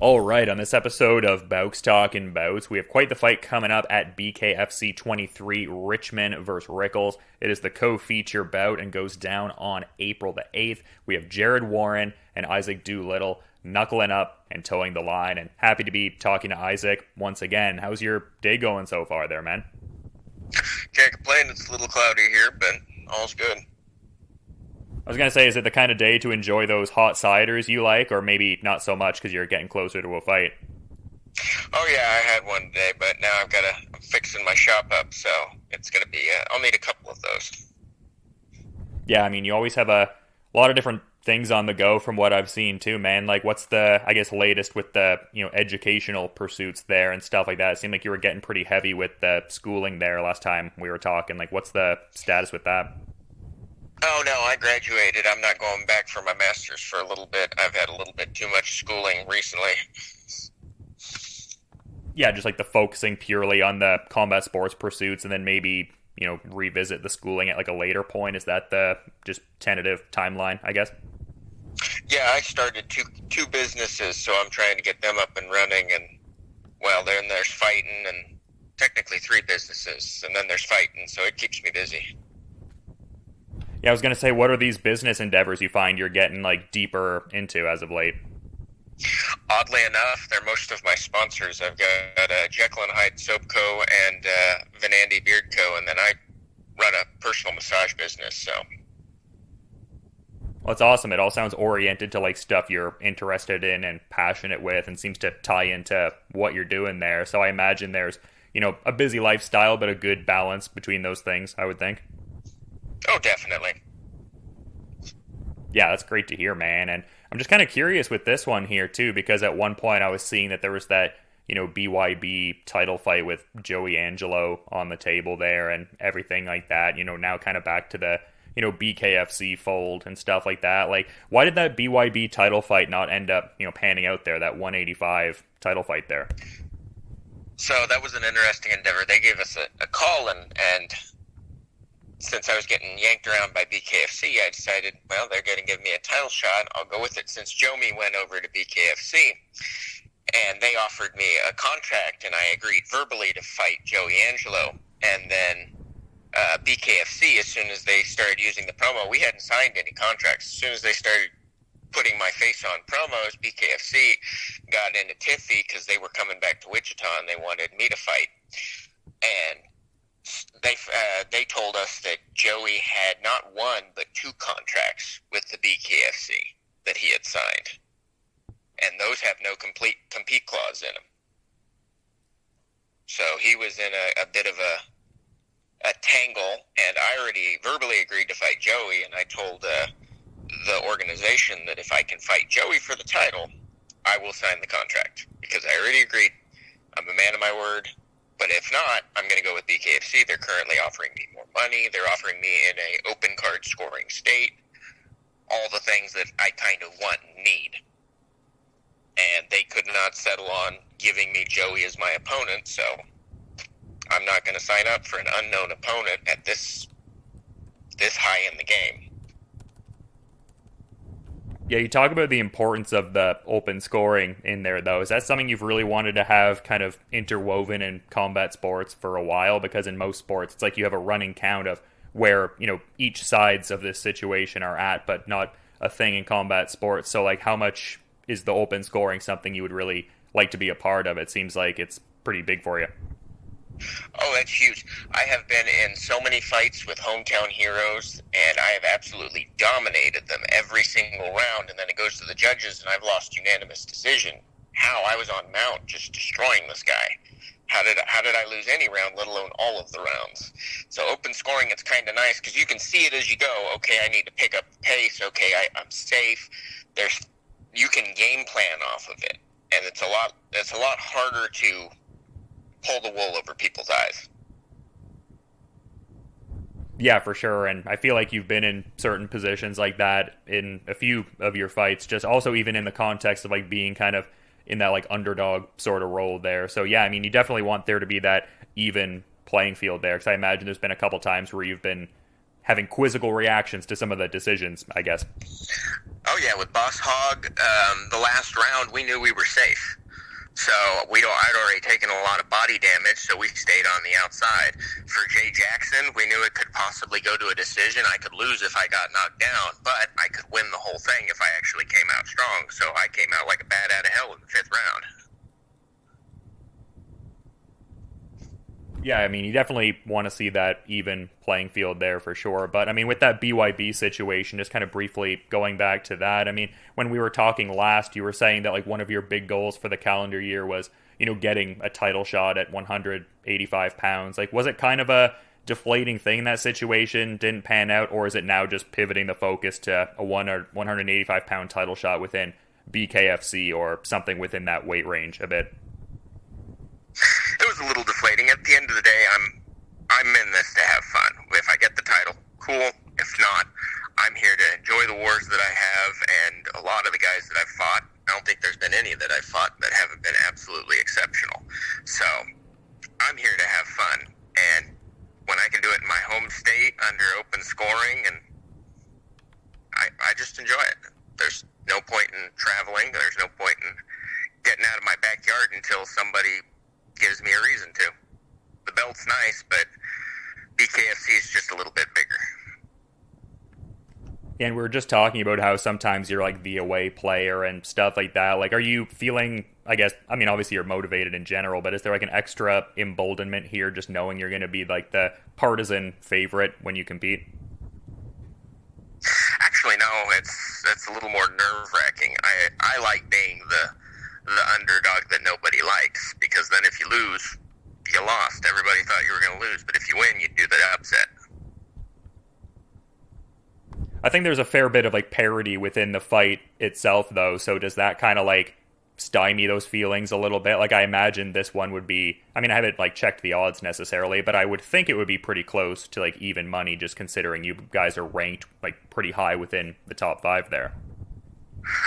All right, on this episode of Bowks Talking Bouts, we have quite the fight coming up at BKFC 23, Richmond versus Rickles. It is the co-feature bout and goes down on April the 8th. We have Jared Warren and Isaac Doolittle knuckling up and towing the line, and happy to be talking to Isaac once again. How's your day going so far there, man? Can't complain. It's a little cloudy here, but all's good. I was going to say, is it the kind of day to enjoy those hot ciders you like, or maybe not so much because you're getting closer to a fight? Oh yeah, I had one today, but now I'm fixing my shop up, so it's gonna be. I'll need a couple of those. Yeah, I mean, you always have a lot of different things on the go from what I've seen too, man. Like, what's the, I guess, latest with the, educational pursuits there and stuff like that? It seemed like you were getting pretty heavy with the schooling there last time we were talking. Like, what's the status with that? Oh no, I graduated. I'm not going back for my master's for a little bit. I've had a little bit too much schooling recently. Yeah, just like the focusing purely on the combat sports pursuits and then maybe, revisit the schooling at like a later point. Is that the just tentative timeline, I guess? Yeah, I started two businesses, so I'm trying to get them up and running. And well, then there's fighting, and technically three businesses, and then there's fighting, so it keeps me busy. Yeah, I was going to say, what are these business endeavors you find you're getting like deeper into as of late? Oddly enough, they're most of my sponsors. I've got Jekyll and Hyde Soap Co. and Vanandi Beard Co. And then I run a personal massage business. So, well, it's awesome. It all sounds oriented to like stuff you're interested in and passionate with, and seems to tie into what you're doing there. So I imagine there's a busy lifestyle, but a good balance between those things, I would think. Oh, definitely. Yeah, that's great to hear, man. And I'm just kind of curious with this one here, too, because at one point I was seeing that there was that, BYB title fight with Joey Angelo on the table there and everything like that, now kind of back to the, BKFC fold and stuff like that. Like, why did that BYB title fight not end up, panning out there, that 185 title fight there? So that was an interesting endeavor. They gave us a call, and since I was getting yanked around by BKFC, I decided, well, they're going to give me a title shot. I'll go with it since Jomi went over to BKFC. And they offered me a contract, and I agreed verbally to fight Joey Angelo. And then BKFC, as soon as they started using the promo, we hadn't signed any contracts. As soon as they started putting my face on promos, BKFC got into tiffy because they were coming back to Wichita, and they wanted me to fight. And they told us that Joey had not one but two contracts with the BKFC that he had signed, and those have no compete clause in them. So he was in a bit of a tangle, and I already verbally agreed to fight Joey, and I told the organization that if I can fight Joey for the title, I will sign the contract, because I already agreed. I'm a man of my word. But if not, I'm going to go with BKFC. They're currently offering me more money. They're offering me in a open card scoring state. All the things that I kind of want and need. And they could not settle on giving me Joey as my opponent, so I'm not going to sign up for an unknown opponent at this high in the game. Yeah, you talk about the importance of the open scoring in there, though. Is that something you've really wanted to have kind of interwoven in combat sports for a while? Because in most sports, it's like you have a running count of where, each sides of this situation are at, but not a thing in combat sports. So, like, how much is the open scoring something you would really like to be a part of? It seems like it's pretty big for you. Oh, that's huge. I have been in so many fights with hometown heroes, and I have absolutely dominated them every single round, and then it goes to the judges, and I've lost unanimous decision. How? I was on mount just destroying this guy. How did I lose any round, let alone all of the rounds? So open scoring, it's kind of nice, because you can see it as you go. Okay, I need to pick up the pace. Okay, I'm safe. You can game plan off of it, and it's a lot harder to pull the wool over people's eyes. Yeah, for sure. And I feel like you've been in certain positions like that in a few of your fights, just also even in the context of like being kind of in that like underdog sort of role there. So yeah, I mean, you definitely want there to be that even playing field there, because I imagine there's been a couple times where you've been having quizzical reactions to some of the decisions, I guess. Oh yeah, with Boss Hog, the last round we knew we were safe. So I'd already taken a lot of body damage, so we stayed on the outside. For Jay Jackson, we knew it could possibly go to a decision. I could lose if I got knocked down, but I could win the whole thing if I actually came out strong. So I came out like a bat out of hell in the 5th round. Yeah, I mean, you definitely want to see that even playing field there for sure. But, I mean, with that BYB situation, just kind of briefly going back to that, I mean, when we were talking last, you were saying that, like, one of your big goals for the calendar year was, you know, getting a title shot at 185 pounds. Like, was it kind of a deflating thing in that situation, didn't pan out, or is it now just pivoting the focus to a 185-pound title shot within BKFC or something within that weight range a bit? It was a little deflating. At the end of the day, I'm in this to have fun. If I get the title, cool. If not, I'm here to enjoy the wars that I have, and a lot of the guys that I've fought, I don't think there's been any that I've fought that haven't been absolutely exceptional. So I'm here to have fun, and when I can do it in my home state under open scoring, and I just enjoy it. There's no point in traveling. There's no point in getting out of my backyard until somebody gives me a reason to. The belt's nice, but BKFC is just a little bit bigger. And we were just talking about how sometimes you're like the away player and stuff like that. Like, are you feeling, I guess, I mean, obviously you're motivated in general, but is there like an extra emboldenment here just knowing you're going to be like the partisan favorite when you compete? Actually, no, it's a little more nerve-wracking. I like being the underdog that nobody likes, because then if you lose, you lost. Everybody thought you were going to lose, but if you win, you do the upset. I think there's a fair bit of like parity within the fight itself, though. So does that kind of like stymie those feelings a little bit? Like, I imagine this one would be, I mean, I haven't like checked the odds necessarily, but I would think it would be pretty close to like even money, just considering you guys are ranked like pretty high within the top 5 there.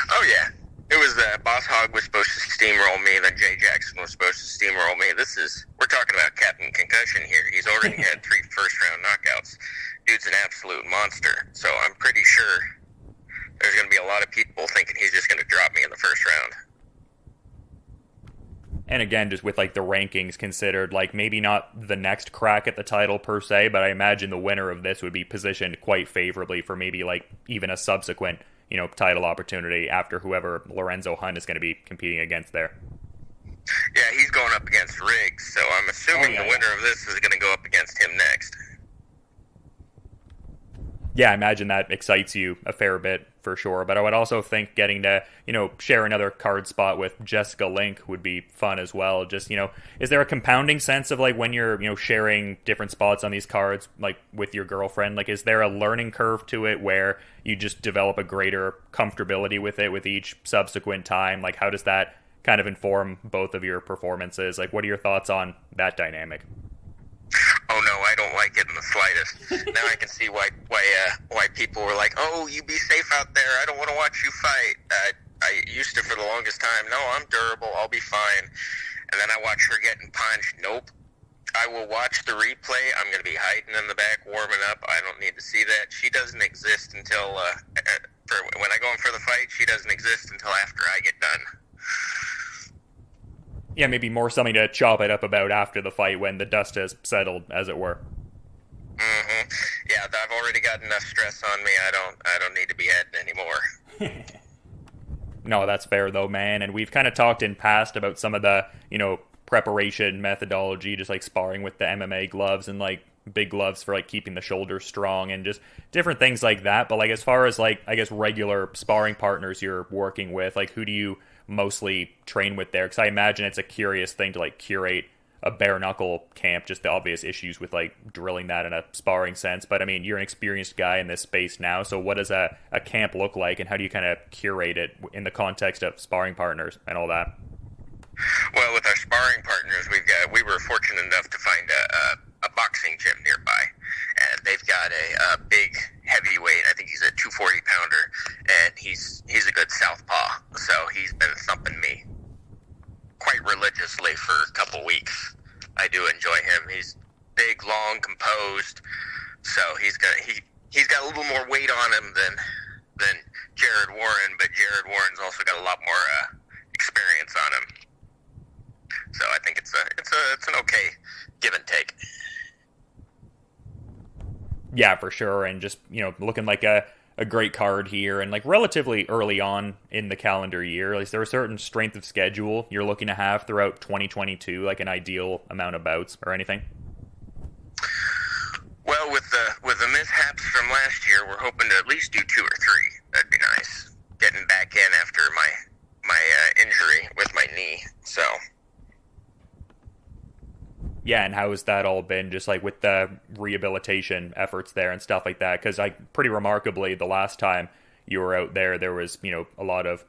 Oh yeah. It was Boss Hog was supposed to steamroll me, then Jay Jackson was supposed to steamroll me. We're talking about Captain Concussion here. He's already had 3 first-round knockouts. Dude's an absolute monster. So I'm pretty sure there's going to be a lot of people thinking he's just going to drop me in the first round. And again, just with like the rankings considered, like maybe not the next crack at the title per se, but I imagine the winner of this would be positioned quite favorably for maybe like even a subsequent, you know, title opportunity after whoever Lorenzo Hunt is going to be competing against there. Yeah, he's going up against Riggs, so I'm assuming the winner of this is going to go up against him next. Yeah, I imagine that excites you a fair bit for sure, but I would also think getting to, you know, share another card spot with Jessica Link would be fun as well. Just, you know, is there a compounding sense of like when you're, you know, sharing different spots on these cards, like with your girlfriend, like is there a learning curve to it where you just develop a greater comfortability with it with each subsequent time? Like, how does that kind of inform both of your performances? Like, what are your thoughts on that dynamic? Oh no, I don't like it in the slightest. Now I can see why people were like, "Oh, you be safe out there. I don't want to watch you fight." I used to for the longest time. No, I'm durable. I'll be fine. And then I watch her getting punched. Nope. I will watch the replay. I'm going to be hiding in the back, warming up. I don't need to see that. She doesn't exist until when I go in for the fight. She doesn't exist until after I get done. Yeah, maybe more something to chop it up about after the fight when the dust has settled, as it were. Mm-hmm. Yeah, I've already got enough stress on me. I don't need to be adding anymore. No, that's fair though, man. And we've kind of talked in past about some of the, you know, preparation methodology, just like sparring with the MMA gloves and like big gloves for like keeping the shoulders strong and just different things like that. But like as far as like, I guess, regular sparring partners you're working with, like who do you mostly train with there? Because I imagine it's a curious thing to like curate a bare-knuckle camp, just the obvious issues with like drilling that in a sparring sense. But I mean, you're an experienced guy in this space now, so what does a camp look like, and how do you kind of curate it in the context of sparring partners and all that? Well, with our sparring partners, we were fortunate enough to find a boxing gym nearby, and they've got a big heavyweight. I think he's a 240-pounder, and he's a good southpaw. So he's been thumping me quite religiously for a couple weeks. I do enjoy him. He's big, long, composed. So he's got a little more weight on him than Jared Warren, but Jared Warren's also got a lot more experience on him. So I think it's an okay give and take. Yeah, for sure. And just, looking like a great card here, and like relatively early on in the calendar year. Is there a certain strength of schedule you're looking to have throughout 2022, like an ideal amount of bouts or anything? Well, with the mishaps from last year, we're hoping to at least do 2 or 3. That'd be nice. Getting back in after my injury with my knee. So. Yeah, and how has that all been, just like with the rehabilitation efforts there and stuff like that? Because pretty remarkably, the last time you were out there, there was, a lot of,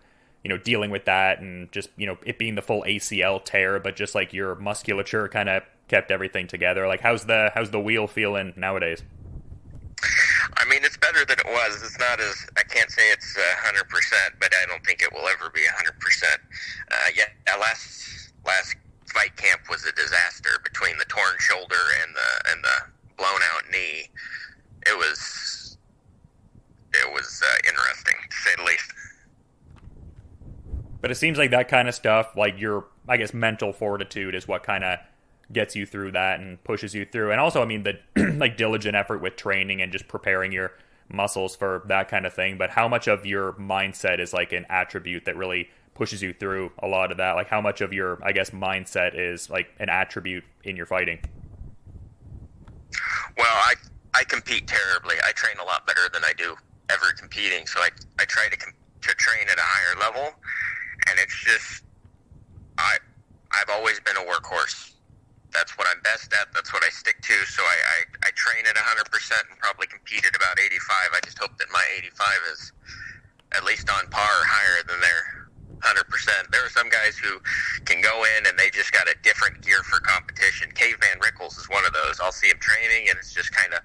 dealing with that and just, it being the full ACL tear, but just like your musculature kind of kept everything together. Like, how's the wheel feeling nowadays? I mean, it's better than it was. It's not as, I can't say it's 100%, but I don't think it will ever be 100%. Yeah, last fight camp was a disaster between the torn shoulder and the blown out knee. It was interesting, to say the least. But it seems like that kind of stuff, like your, I guess, mental fortitude is what kind of gets you through that and pushes you through. And also, I mean, the like diligent effort with training and just preparing your muscles for that kind of thing. But how much of your mindset is like an attribute that really pushes you through a lot of that? Like, how much of your, I guess, mindset is like an attribute in your fighting? Well, I compete terribly. I train a lot better than I do ever competing. So I try to train at a higher level, and it's just I've always been a workhorse. That's what I'm best at. That's what I stick to. So I train at 100% and probably compete at about 85. I just hope that my 85 is at least on par or higher than their 100%. There are some guys who can go in and they just got a different gear for competition. Caveman Rickles is one of those. I'll see him training and it's just kind of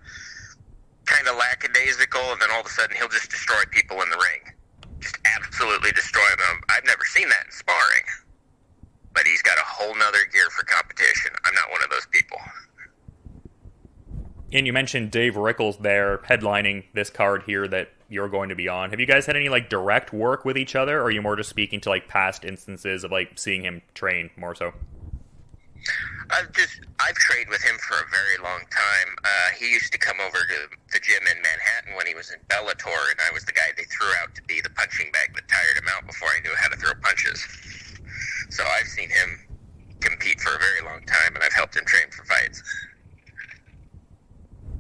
lackadaisical, and then all of a sudden he'll just destroy people in the ring. Just absolutely destroy them. I've never seen that in sparring. But he's got a whole nother gear for competition. I'm not one of those people. And you mentioned Dave Rickles there headlining this card here that you're going to be on. Have you guys had any like direct work with each other, or are you more just speaking to like past instances of like seeing him train more so? I've trained with him for a very long time. He used to come over to the gym in Manhattan when he was in Bellator, and I was the guy they threw out to be the punching bag that tired him out before I knew how to throw punches. So I've seen him compete for a very long time, and I've helped him train for fights.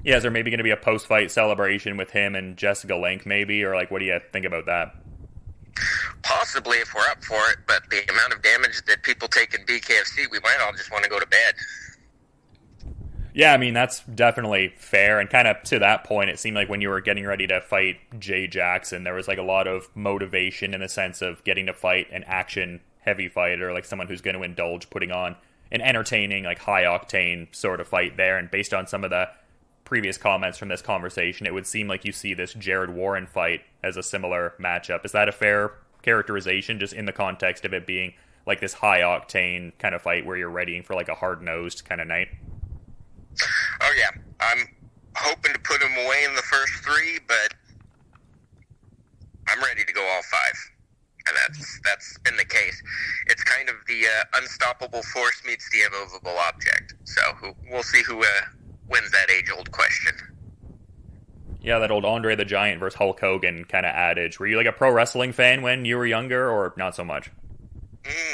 Yeah, is there maybe going to be a post-fight celebration with him and Jessica Link maybe, or like what do you think about that? Possibly, if we're up for it, but the amount of damage that people take in BKFC, we might all just want to go to bed. Yeah, I mean, that's definitely fair, and kind of to that point, it seemed like when you were getting ready to fight Jay Jackson, there was like a lot of motivation in the sense of getting to fight an action-heavy fighter, like someone who's going to indulge putting on an entertaining, like high-octane sort of fight there, and based on some of the previous comments from this conversation, it would seem like you see this Jared Warren fight as a similar matchup. Is that a fair characterization, just in the context of it being like this high-octane kind of fight where you're readying for like a hard-nosed kind of night? Oh, yeah. I'm hoping to put him away in the first 3, but I'm ready to go all 5. And that's been the case. It's kind of the unstoppable force meets the immovable object. So we'll see who wins that age-old question. Yeah, that old Andre the Giant versus Hulk Hogan kind of adage. Were you like a pro wrestling fan when you were younger, or not so much?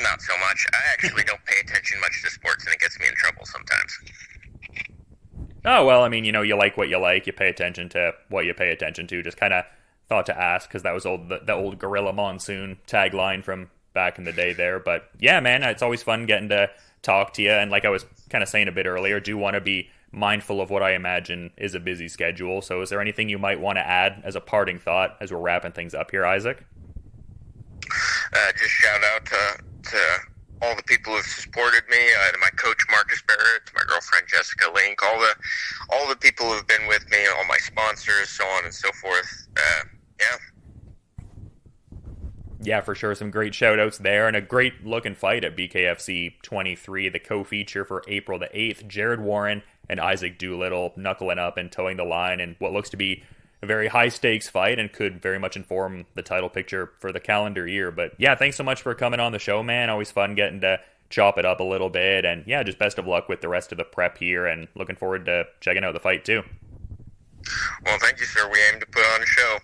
Not so much. I actually don't pay attention much to sports, and it gets me in trouble sometimes. Oh, well, I mean, you like what you like. You pay attention to what you pay attention to. Just kind of thought to ask, because that was the old Gorilla Monsoon tagline from back in the day there. But yeah, man, it's always fun getting to talk to you. And like I was kind of saying a bit earlier, do want to be mindful of what I imagine is a busy schedule. So is there anything you might want to add as a parting thought as we're wrapping things up here, Isaac? Just shout out to all the people who've supported me, to my coach Marcus Barrett, to my girlfriend Jessica Link, all the people who've been with me, all my sponsors, so on and so forth. Yeah, for sure. Some great shout-outs there, and a great-looking fight at BKFC 23, the co-feature for April the 8th. Jared Warren and Isaac Doolittle knuckling up and towing the line, and what looks to be a very high stakes fight and could very much inform the title picture for the calendar year. But yeah, thanks so much for coming on the show, man. Always fun getting to chop it up a little bit. And yeah, just best of luck with the rest of the prep here, and looking forward to checking out the fight too. Well, thank you, sir. We aim to put on a show.